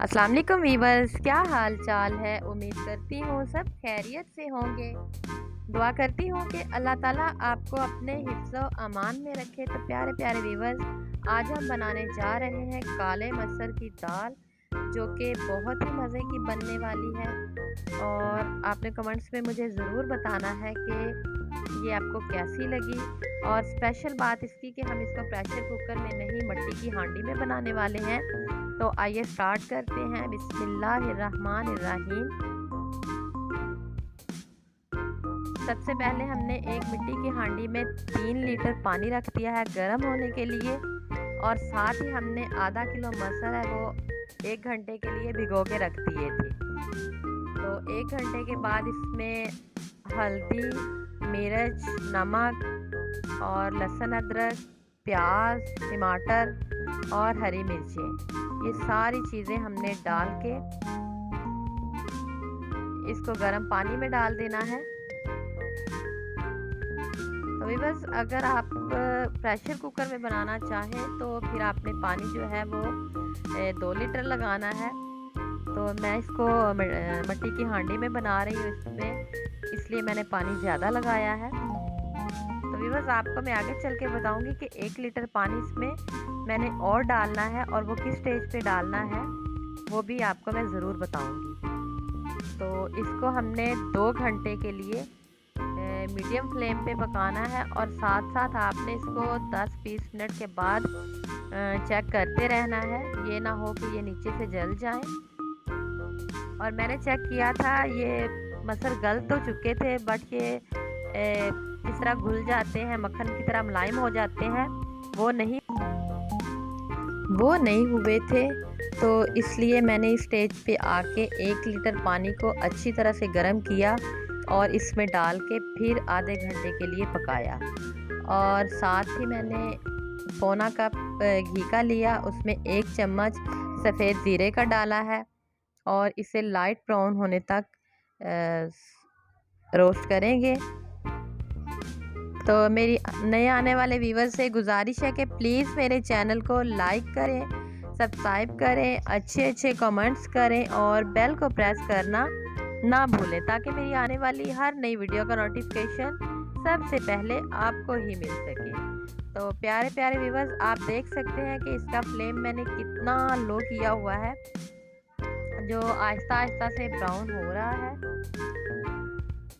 अस्सलाम वालेकुम वीवर्स, क्या हाल चाल है। उम्मीद करती हूँ सब खैरियत से होंगे। दुआ करती हूँ कि अल्लाह ताला आपको अपने हिफ्ज़ अमान में रखे। तो प्यारे प्यारे वीवर्स, आज हम बनाने जा रहे हैं काले मसर की दाल, जो कि बहुत ही मज़े की बनने वाली है। और आपने कमेंट्स में मुझे ज़रूर बताना है कि ये आपको कैसी लगी। और स्पेशल बात इसकी कि हम इसको प्रेशर कुकर में नहीं, मिट्टी की हांडी में बनाने वाले हैं। तो आइए स्टार्ट करते हैं। बिस्मिल्लाहिर्रहमानिर्रहीम। सबसे पहले हमने एक मिट्टी की हांडी में 3 लीटर पानी रख दिया है गर्म होने के लिए। और साथ ही हमने आधा किलो मसर है वो 1 घंटे के लिए भिगो के रख दिए थे। तो 1 घंटे के बाद इसमें हल्दी, मिर्च, नमक और लहसुन, अदरक, प्याज, टमाटर और हरी मिर्चें, ये सारी चीज़ें हमने डाल के इसको गर्म पानी में डाल देना है। तो बस अगर आप प्रेशर कुकर में बनाना चाहें तो फिर आपने पानी जो है वो 2 लीटर लगाना है। तो मैं इसको मिट्टी की हांडी में बना रही हूँ, इसमें इसलिए मैंने पानी ज़्यादा लगाया है। तो बस आपको मैं आगे चल के बताऊँगी कि 1 लीटर पानी इसमें मैंने और डालना है, और वो किस स्टेज पे डालना है वो भी आपको मैं ज़रूर बताऊँगी। तो इसको हमने 2 घंटे के लिए मीडियम फ्लेम पे पकाना है। और साथ साथ आपने इसको 10-20 मिनट के बाद चेक करते रहना है, ये ना हो कि ये नीचे से जल जाए। और मैंने चेक किया था, ये मसर गल तो चुके थे, बट ये जिस तरह घुल जाते हैं, मक्खन की तरह मुलायम हो जाते हैं, वो नहीं हुए थे। तो इसलिए मैंने इस स्टेज पे आके 1 लीटर पानी को अच्छी तरह से गर्म किया और इसमें डाल के फिर आधे घंटे के लिए पकाया। और साथ ही मैंने पौना कप घी का लिया, उसमें 1 चम्मच सफ़ेद ज़ीरे का डाला है और इसे लाइट ब्राउन होने तक रोस्ट करेंगे। तो मेरी नए आने वाले व्यूवर्स से गुजारिश है कि प्लीज़ मेरे चैनल को लाइक करें, सब्सक्राइब करें, अच्छे कमेंट्स करें और बेल को प्रेस करना ना भूलें, ताकि मेरी आने वाली हर नई वीडियो का नोटिफिकेशन सबसे पहले आपको ही मिल सके। तो प्यारे प्यारे व्यूवर्स, आप देख सकते हैं कि इसका फ्लेम मैंने कितना लो किया हुआ है, जो आहिस्ता आहिस्ता से ब्राउन हो रहा है।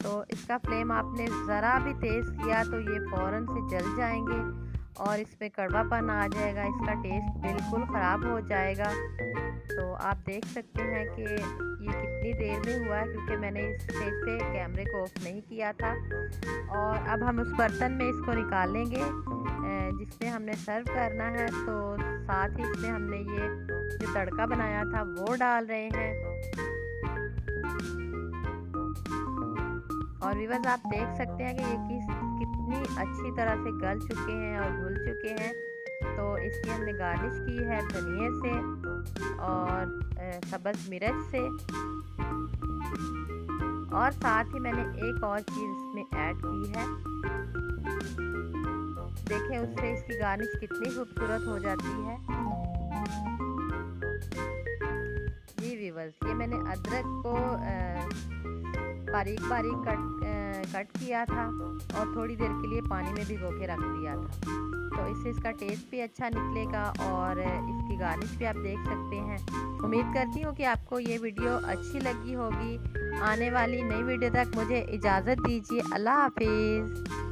तो इसका फ्लेम आपने ज़रा भी तेज़ किया तो ये फ़ौरन से जल जाएंगे और इसमें कड़वापन आ जाएगा, इसका टेस्ट बिल्कुल ख़राब हो जाएगा। तो आप देख सकते हैं कि ये कितनी देर में हुआ है, क्योंकि मैंने इस स्टेज पे कैमरे को ऑफ नहीं किया था। और अब हम उस बर्तन में इसको निकालेंगे जिसमें हमने सर्व करना है। तो साथ ही इसमें हमने ये जो तड़का बनाया था वो डाल रहे हैं। और व्यूअर्स, आप देख सकते हैं कि ये कितनी अच्छी तरह से गल चुके हैं और घुल चुके हैं। तो इसकी हमने गार्निश की है धनिए से और सब्ज़ मिर्च से। और साथ ही मैंने एक और चीज़ इसमें ऐड की है, देखें उससे इसकी गार्निश कितनी खूबसूरत हो जाती है। जी व्यूअर्स, ये मैंने अदरक को बारीक बारीक कट किया था और थोड़ी देर के लिए पानी में भिगो के रख दिया था। तो इससे इसका टेस्ट भी अच्छा निकलेगा और इसकी गार्निश भी आप देख सकते हैं। उम्मीद करती हूँ कि आपको ये वीडियो अच्छी लगी होगी। आने वाली नई वीडियो तक मुझे इजाज़त दीजिए। अल्लाह हाफिज़।